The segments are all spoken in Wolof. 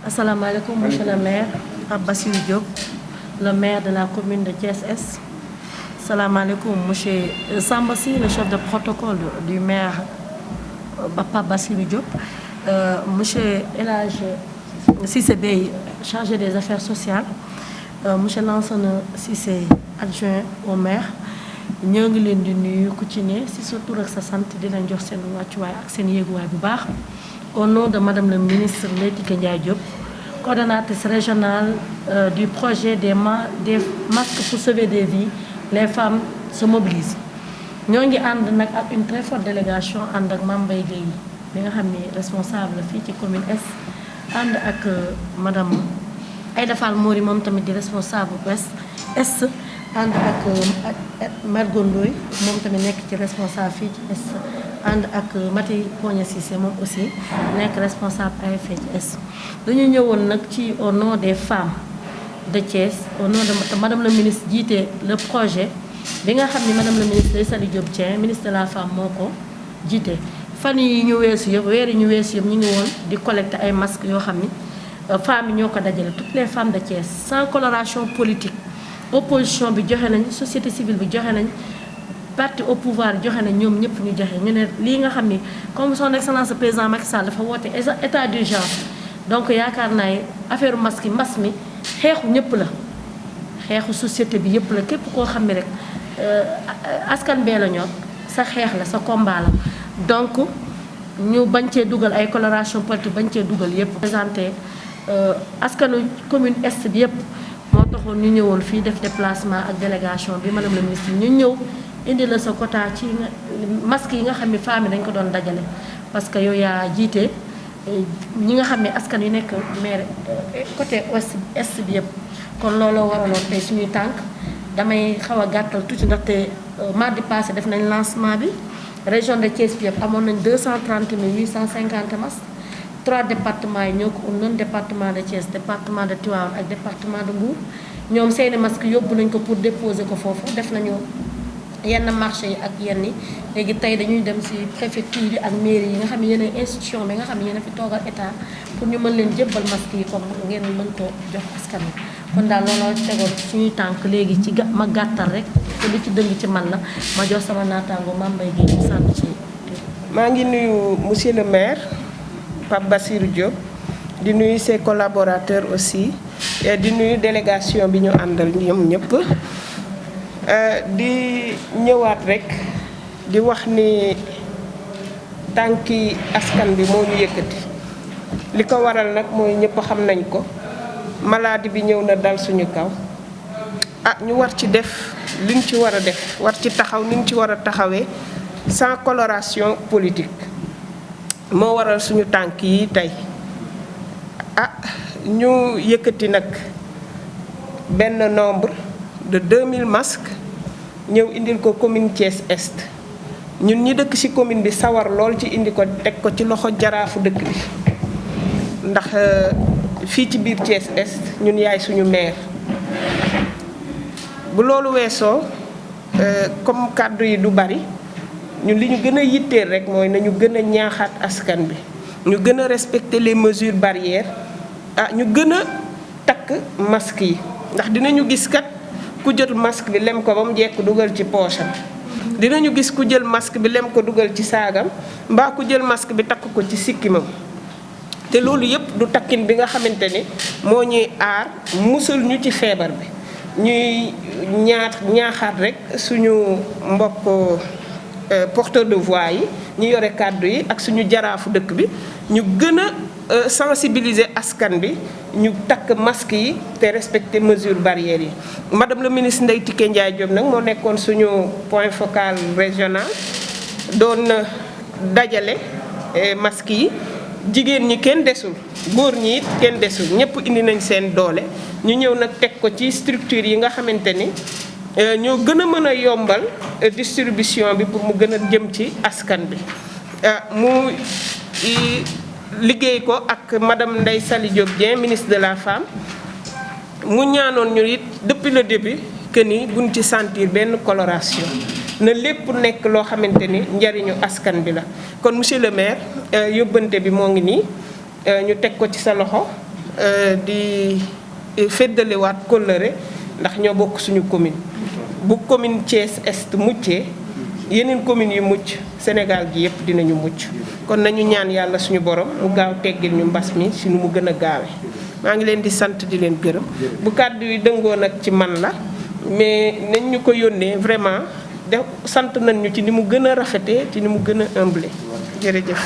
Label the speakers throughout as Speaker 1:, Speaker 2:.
Speaker 1: Assalamu alaikum, monsieur le maire, Bassirou Diop, le maire de la commune de Thiès-Est. Assalamu alaikum, monsieur Sambassi, le chef de protocole du maire Papa Bassirou Diop, monsieur Elhadj Cissé Bey, chargé des affaires sociales, monsieur Lansana Cissé, adjoint au maire. ñoo ngi leen di nuyu ku ci ne ci sa tur ak sa sant di leen jox seen wàccuwaay ak seen yéeguwaay bu baax au nom de madame le ministre Leyti Ndiaye Diop, coordonnatrice régionale du projet des masques pour sauver des vies, les femmes se mobilisent. ñoo ngi ànd nag ak une très forte délégation ànd ak Mame Mbaye Gueye bi nga xam ni responsable fii ci commune Est ànd ak madame Aïda Fall Mori moom tamit di responsable Est ànd ak Margot Ndoye moom tamit nekk ci responsable fii ci Est ànd ak Mati Pogna Cissé moom aussi nekk responsable AFP ci Est. dañu ñëwoon nag ci au nom des femmes de Thiès au nom de madame la ministre jiite le projet bi nga xam ni madame la ministre Aïssa Diop Dieng ministre de la femme moo ko jiite. fan yi ñu weesu yëpp weer yi ñu weesu yëpp ñu ngi woon di collecter ay masques yoo xam ni femmes yi ñoo ko dajale toutes les femmes de Thiès sans coloration politique. opposition bi joxe nañ société civile bi joxe nañ parti au pouvoir joxe nañ ñoom ñëpp ñu joxe ñu ne lii nga xam ni comme son excellence le président Macky Sall dafa woote état d'urgence donc yaakaar naa affaire masque mbas mi xeexu ñëpp la xeexu société bi yëpp la képp koo xam ne rek askan bee la ñor sa xeex la sa combat la donc ñu bañ cee dugal ay coloration politique bañ cee dugal yëpp présenté askanu commune Est bi yëpp moo taxoon ñu ñëwoon fii def déplacement ak délégation bi madame la ministre ñu ñëw indi la sa quota ci masque yi nga xam ne femmes yi dañ ko doon dajale parce que yow yaa jiite ñi nga xam ne askan yu nekk maire côté ouest est bi yëpp kon looloo waraloon tey suñuy tànk damay xaw a gàttal tuuti ndaxte mardi passé def nañ lancement bi région de Thiès bi yëpp amoon nañ 230 850 masques 3 départements yi ñoo ko undoon département de Thiès département de Tivaouane ak département de Mbour ñoom seeni masque yóbbu nañ ko pour déposer ko foofu def nañu yenn marché yi ak yenn yi léegi tey dañuy dem ci préfecture yi ak mairie yi nga xam ne yeneen institution bi nga xam ne yéen a fi toogal état pour ñu mën leen jébbal masque yi comme ngeen mën ko jox askan wi kon daal looloo tegoon suñuy tànk léegi ci ma gàttal rek te lu ci dëng ci man la ma jox sama naataango Mame Mbaye Gueye ñu sànni ci.
Speaker 2: maa ngi nuyu monsieur le maire Pape Bassirou Diop di nuyu ses collaborateurs aussi et di nuyu délégation bi ñu àndal ñoom ñëpp di ñëwaat rek di wax ni tànki askan bi moo ñu yëkkati li ko waral nag mooy ñëpp xam nañ ko maladie bi ñëw na dal suñu kaw ñu war ci def liñ ci war a def war ci taxaw niñ ci war a taxawee sans coloration politique moo waral suñu tànk yi tey ñu yëkkati nag benn nombre de 2000 masques ñëw indil ko commune Thiès Est ñun ñi dëkk ci commune bi sawar lool ci indi ko teg ko ci loxo jaraafu dëkk bi ndax fii ci biir Thiès Est ñun yaay suñu maire bu loolu weesoo comme kàddu yi du bari ñun li ñu gën a yitteel rek mooy nañu gën a ñaaxaat askan bi ñu gën a respecter les mesures barrières ñu gën a takk masque yi ndax dinañu gis kat ku jël masque bi lem ko ba mu jekk dugal ci poosam dinañu gis ku jël masque bi lem ko dugal ci saagam mbaa ku jël masque bi takk ko ci sikkimam te loolu yëpp du takkin bi nga xamante ni moo ñuy aar musal ñu ci feebar bi ñuy ñaaxaat rek suñu mbokk porteur de voix yi ñu yore kàddu yi ak suñu jaraafu dëkk bi ñu gën a sensibiliser askan bi ñu takk masque yi te respecter mesures barrières yi. madame le ministre Leyti Ndiaye Diop nag moo nekkoon suñu point focal régional doon dajale masque yi jigéen ñi kenn desul góor ñi it kenn desul ñëpp indi nañ seen doole ñu ñëw nag teg ko ci structure yi nga xamante ni ñoo gën a mën a yombal distribution bi pour mu gën a jëm ci askan bi mu liggéey ko ak madame Ndeye Saly Diop Dieng ministre de la femme mu ñaanoon ñu it depuis le début que ni buñ ci sentir benn coloration na lépp nekk loo xamante ni njariñu askan bi la kon monsieur le maire yóbbante bi moo ngi nii ñu teg ko ci sa loxo di feddaliwaat kóllëre ndax ñoo bokk suñu commune bu commune Thiès Est muccee yeneen communes yu mucc Sénégal gi yëpp dinañu mucc kon nañu ñaan yàlla suñu borom mu gaaw teggil ñu mbas mi si nu mu gën a gaawe maa ngi leen di sant di leen gërëm bu kàddu yi dëngoo nag ci man la mais nañ ñu ko yónnee vraiment de sant nañ ñu ci ni mu gën a rafetee ci ni mu gën a humble jërëjëf.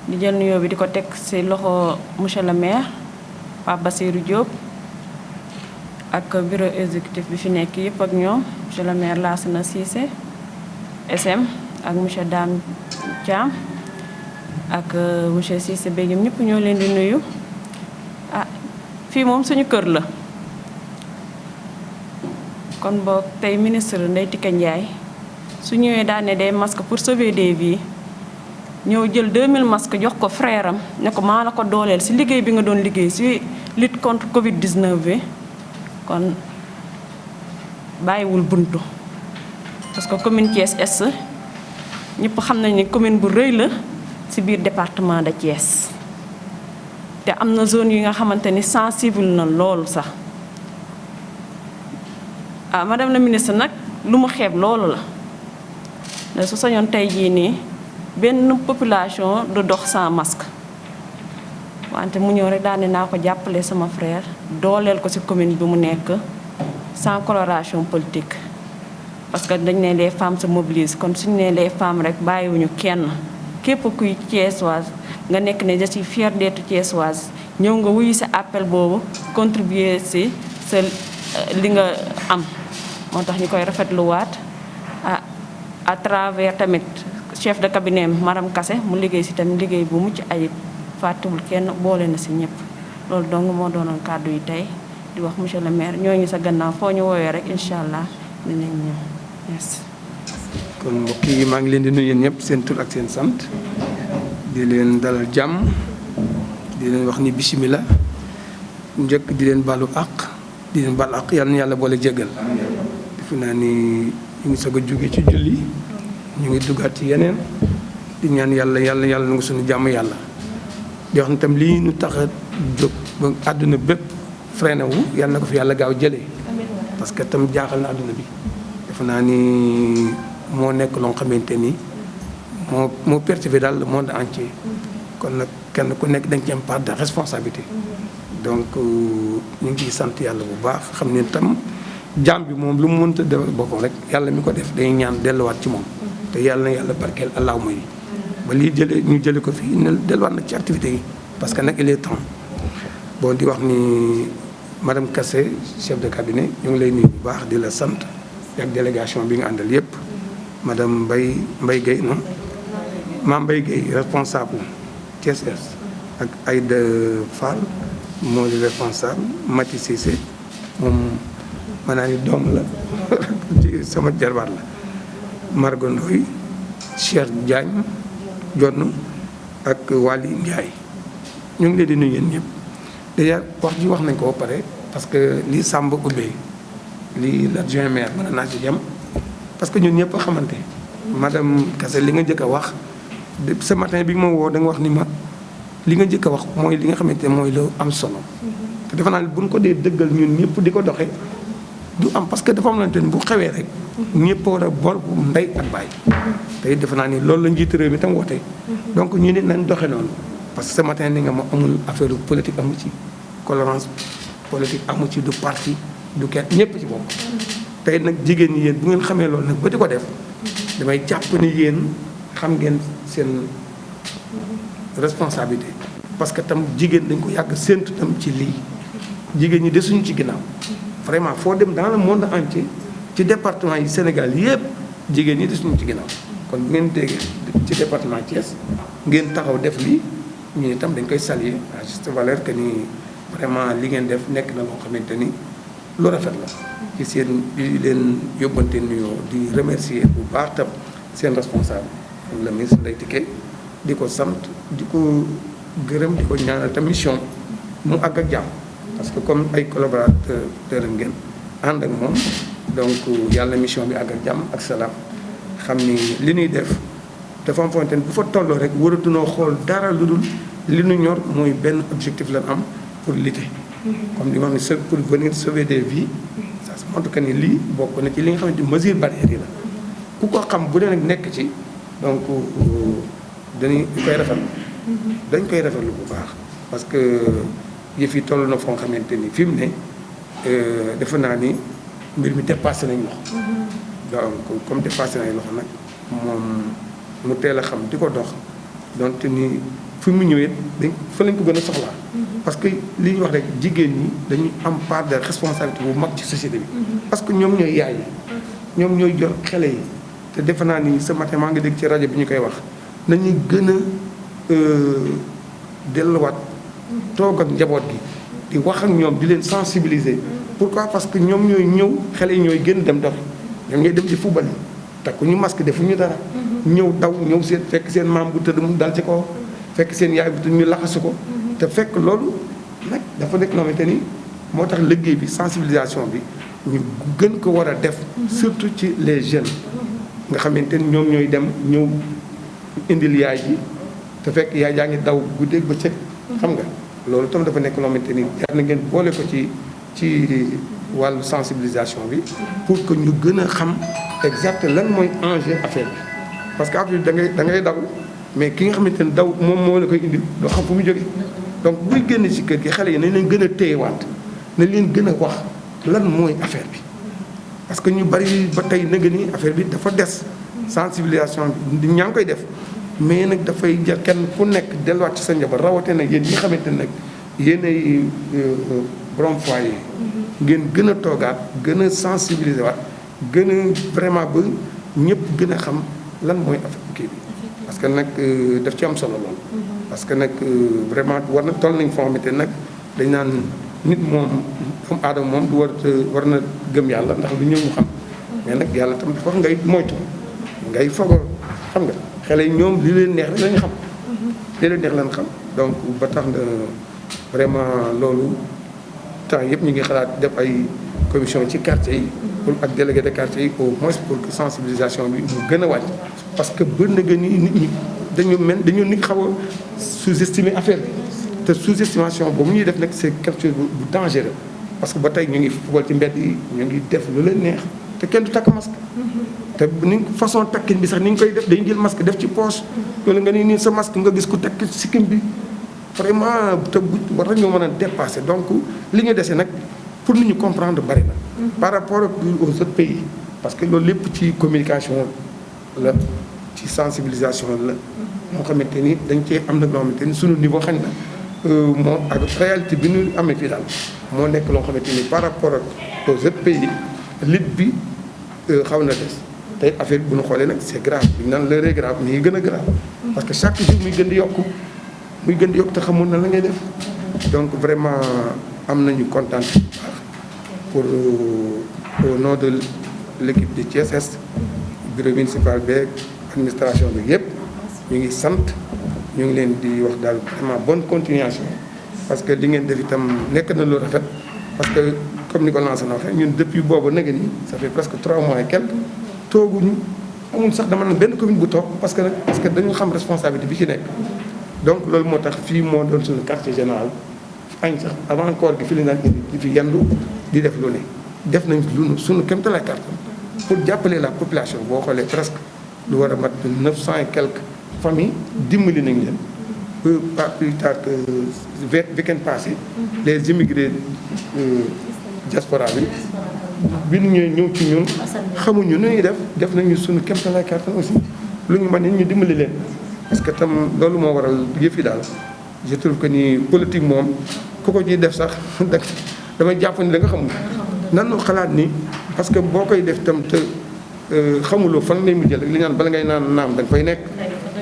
Speaker 3: di jël nuyoo bi di ko teg ci loxo monsieur le maire Pape Bassirou Diop ak bureau exécutif bi fi nekk yëpp ak ñoom monsieur le maire Lassana Cissé SM ak monsieur Dame Thiam ak monsieur Cissé Begum ñëpp ñoo leen di nuyu fii moom suñu kër la. kon boog tey ministre Ndeye Tické Ndiaye su ñëwee daal ne day masque pour sauver des vies ñëw jël 2000 masques jox ko frère am ne ko maa la ko dooleel ci liggéey bi nga doon liggéey ci lutte contre Covid 19 bi kon bàyyiwul buntu parce que commune Thiès Est ñëpp xam nañ ni commune bu rëy la ci biir département de Thiès te am na zone yi nga xamante ni sensible na loolu sax. madame la ministre nag lu mu xeeb loolu la ne su sañoon tey jii nii benn population du dox sans masque wante mu ñëw rek daal ne naa ko jàppale sama frère dooleel ko ci commune bi mu nekk sans coloration politique parce que dañ ne les femmes se mobilisent kon suñu ne les femmes rek bàyyiwuñu kenn képp kuy thiessoise nga nekk ne je suis fière d'être thiessoise ñëw nga wuyu sa appel boobu contribuer ci sa li nga am moo tax ñu koy rafetluwaat à travers tamit chef de cabinet madame Kassé mu liggéey ci tamit liggéey bu mucc ayib fàttewul kenn boole na ci ñëpp loolu dong moo doonoon kàddu yi tey di wax monsieur le maire ñoo ngi sa gannaaw foo ñu woowee rek incha allah dinañ ñëw merci.
Speaker 4: kon mbokk yi maa ngi leen di nuyu yéen ñëpp seen tur ak seen sant di leen dalal jàmm di leen wax ni bisimilah njëkk di leen baalu àq. di leen baal ak yàlla na yàlla boole jéggal defe naa ni ñu ngi soog a jóge ci julli ñu ngi duggaat ci yeneen di ñaan yàlla na nga suñu jàmm yàlla di wax ne tam lii ñu tax a jóg ba àdduna bépp freiné wu yàlla na ko fi yàlla gaaw jëlee parce que tam jaaxal na àdduna bi defe naa ni moo nekk loo xamante ni moo perturbé daal le monde entier kon nag kenn ku nekk da nga ci am part de responsabilité donc ñu ngi ciy sant yàlla bu baax xam ne tam jaam bi moom lu mu mënta defal boppam rek yàlla mi ko def day ñaan delluwaat ci moom te yàlla na yàlla barkeel allahuma yi ba lii ñu jële ko fii ne delluwaat nag ci activité yi parce que nag il est temps bon di wax ni madame Kassé chef de cabinet ñu ngi lay nuyu bu baax di la sant ak délégation bi nga àndal yépp madame Mbaye Gueye non Mame Mbaye Gueye responsable Thiès Est ak Aïda Fall moo di responsable Mati Cissé moom maanaam ni doom la sama jarbaat la Margot Ndoye Cheikh Diagne Jonn ak Wali Ndiaye ñu ngi leen di nuyu yéen ñëpp déjà wax ji wax nañ ko ba pare parce que lii Samba ubbee lii l'adjoint maire mën naa ci jëm parce que ñun ñëpp a xamante madame Kassé li nga njëkk a wax ce matin bi nga ma woo da nga wax ni ma li nga njëkk a wax mooy li nga xamante ne mooy lu am solo te defe naa ne bu ñu ko dee dëggal ñun ñëpp di ko doxee du am parce que dafa am lante ni bu xewee rek ñëpp war a bor bu ndey ak baay te defe naa ni loolu la njiitu réew mi tam woote donc ñu ne nañ doxe noonu parce que ce matin ni nga ma amul affaire politique amu ci colorance politique amu ci du parti du kenn ñëpp ci bokk tey nag jigéen ñi yéen bu ngeen xamee loolu nag ba di ko def damay jàpp ni yéen xam ngeen seen responsabilité parce que tam jigéen dañ ko yàgg séntu tam ci lii jigéen ñi desuñu ci ginnaaw vraiment foo dem dans le monde entier ci département yi Sénégal yëpp jigéen ñi desuñu ci ginnaaw kon bu ngeen déggee ci département Thiès ngeen taxaw def lii ñu itam dañ koy saluer à juste valeur que ni vraiment li ngeen def nekk na loo xamante ni lu rafet la ci seen di leen yóbbante nuyoo di remercier bu baax tam seen responsable le ministre Ndeye Tické di ko sant di ko gërëm di ko ñaanal tam mission mu àgg ak jàmm parce que comme ay collaborateur ngeen ànd ak moom donc yàlla mission bi àgg ak jàmm ak salaam xam ni li ñuy def dafa am fonte bu fa tolloo rek waratunoo xool dara lu dul li ñu ñor mooy benn objectif lañ am pour lutter comme li ma wax ni pour venir sauver des vies ça se montre que ni lii bokk na ci li nga xamante ni mesure barrière yi la ku ko xam bu dee nag nekk ci donc dañ koy rafetlu bu baax parce que yëf yi toll na foo xamante ni fi mu ne defe naa ni mbir mi dépassé nañ loxo donc comme dépassé nañ loxo nag moom mu teel a xam di ko dox donte ni fi mu ñëwee dañ fa lañ ko gën a soxlaa parce que li ñuy wax rek jigéen ñi dañuy am part de responsabilité bu mag ci société bi parce que ñoom ñooy yaay yi ñoom ñooy jor xale yi te defe naa ni ce matin maa ngi dégg ci rajo bi ñu koy wax nañuy gën a delluwaat toog ak njaboot gi di wax ak ñoom di leen sensibiliser pourquoi parce que ñoom ñooy ñëw xale yi ñooy gën dem dox ñoom ñooy dem ci football yi takku ñu masque defuñu dara ñëw daw ñëw seen fekk seen maam bu tëdd mu dal ci kaw fekk seen yaay bu tëdd ñu laxasu ko te fekk loolu nag dafa nekk loo xamante ni moo tax liggéey bi sensibilisation bi ñu gën ko war a def surtout ci les jeunes nga xamante ni ñoom ñooy dem ñëw indil yaay ji te fekk yaay jaa ngi daw guddeeg bëccëg xam nga loolu tam dafa nekk loo xamante ni jar na ngeen boole ko ci wàllu sensibilisation bi pour que ñu gën a xam exact lan mooy enjeu affaire bi parce que affaire bi da ngay daw mais ki nga xamante ni daw moom moo la koy indil doo xam fu mu jógee donc buy génn ci kër gi xale yi nañ leen gën a téyewaat nañ leen gën a wax lan mooy affaire bi parce que ñu bari ba tey na nga ni affaire bi dafa des sensibilisation bi ñaa ngi koy def mais nag dafay jar kenn ku nekk delluwaat ci sa njaboot rawatee nag yéen ñi nga xamante ne nag yéenay borom foyer ngeen gën a toogaat gën a sensibiliser waat gën a vraiment ba ñëpp gën a xam lan mooy affaire kii bi parce que nag daf ci am solo lool parce que nag vraiment war na toll nañ foo xamante nag dañ naan nit moom doomu aadama moom du war na gëm yàlla ndax lu ñëw ñu xam mais nag yàlla tam dafa wax ngay moytu ngay fogo xam nga xale yi ñoom li leen neex rek lañu xam li leen neex lañ xam donc ba tax na vraiment loolu temps yëpp ñu ngi xalaat def ay commission ci quartier yi pour ak délégué de quartier yi au moins pour que sensibilisation bi mu gën a wàcc parce que bër na gën ni nit ñi dañu nit xaw a sous-estimer affaire bi te sous-estimation boobu ñuy def nag c'est quelque chose bu dangereux parce que ba tey ñu ngi football ci mbedd yi ñu ngi def lu leen neex te kenn du takk masque te ni façon takkin bi sax ni ñu koy def dañu jël masque def ci poche loolu nga nii sa masque nga gis ku takk sikkim bi vraiment te war nañoo mën a dépasser donc li ñu dese nag pour nit ñu comprendre bari na par rapport aux autres pays parce que loolu lépp ci communication la ci sensibilisation la moo xamante ni dañ cee am na loo xamante ni suñu niveau xañ na moom ak réalité bi ñu amee fii daal moo nekk loo xamante ni par rapport ak aux autres pays lutte bi xaw na des tey affaire bi bu ñu xoolee nag c'est grave bi ñu naan l'heure est grave mi ngi gën a grave parce que chaque jour muy gën di yokk te xamul na la ngay def donc vraiment am nañu kontaan pour au nom de l'équipe de Thiès Est bureau municipal beeg administration bi yëpp ñu ngi sant ñu ngi leen di wax daal vraiment bonne continuation parce que li ngeen def itam nekk na lu rafet parce que comme ni ko lancé na waxee ñun depuis boobu nag nii ça fait presque 3 mois et quelques tooguñu amul sax dama naan benn commune bu toog parce que dañu xam responsabilité bi ci nekk donc loolu moo tax fii moo doon suñu quartier général añ sax avant koor gi fi li naan indi di fi yendu di def lu ne def nañ lu suñu kéemtalaay carte pour jàppale la population boo xoolee presque lu war a mat 900 et quelques familles dimbali nañ leen pas plus tard que week-end passé les immigrés diaspora bi ñu ñëwee ñëw ci ñun xamuñu nu ñuy def nañu suñu kéemtalaay carte aussi lu ñu mën ñu dimbali leen parce que tam loolu moo waral yëf yi daal je trouve que ni politique moom ku ko ciy def sax damay jàpp ni da nga xamul nanu xalaat ni parce que boo koy def tam te xamuloo fan ngay mujjee rek li ñu naan bala ngay naan naam da nga fay nekk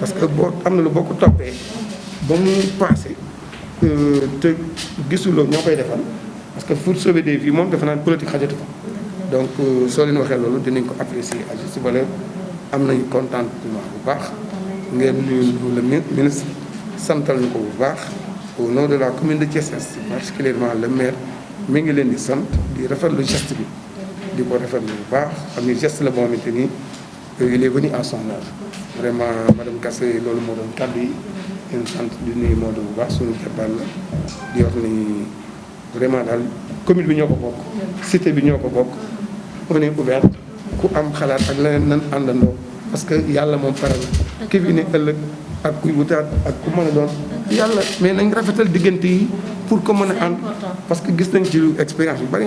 Speaker 4: parce que boo am na lu boo ko toppee ba mu passé te gisuloo ñoo koy defal parce que pour sauver des vies moom dafa naan politique xajatu fa. donc soo leen waxee loolu dinañ ko apprécier à juste valeur am nañu contentement bu baax ngeen nuyu le ministre santal ñu ko bu baax au nom de la commune de Thiès Est particulièrement le maire mi ngi leen di sant di rafetlu geste bi di ko rafetlu bu baax xam ni geste la boo xamante ni il est venu à son heure vraiment madame Kassé loolu moo doon kàddu yi leen sant di nuyu Maodo bu baax suñu jabal la di wax ni vraiment daal commune bi ñoo ko bokk cité bi ñoo ko bokk on est ouvert ku am xalaat ak leneen nan àndandoo parce que yàlla moom pare la ki fi ne ëllëg ak kuy wutaat ak ku mën a doon yàlla mais nañ rafetal diggante yi pour que mën a ànd parce que gis nañ ci expérience yu bari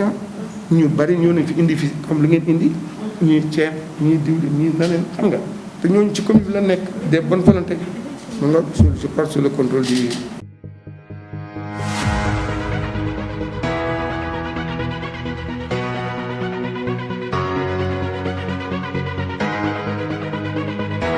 Speaker 4: ñu bari ñoo nañ fi indi fi comme li ngeen indi ñuy ceeb ñuy diwli ñuy naneen xam nga te ñooñu ci commune bi la nekk des bonnes volontés ma nga je parle sous le contrôle du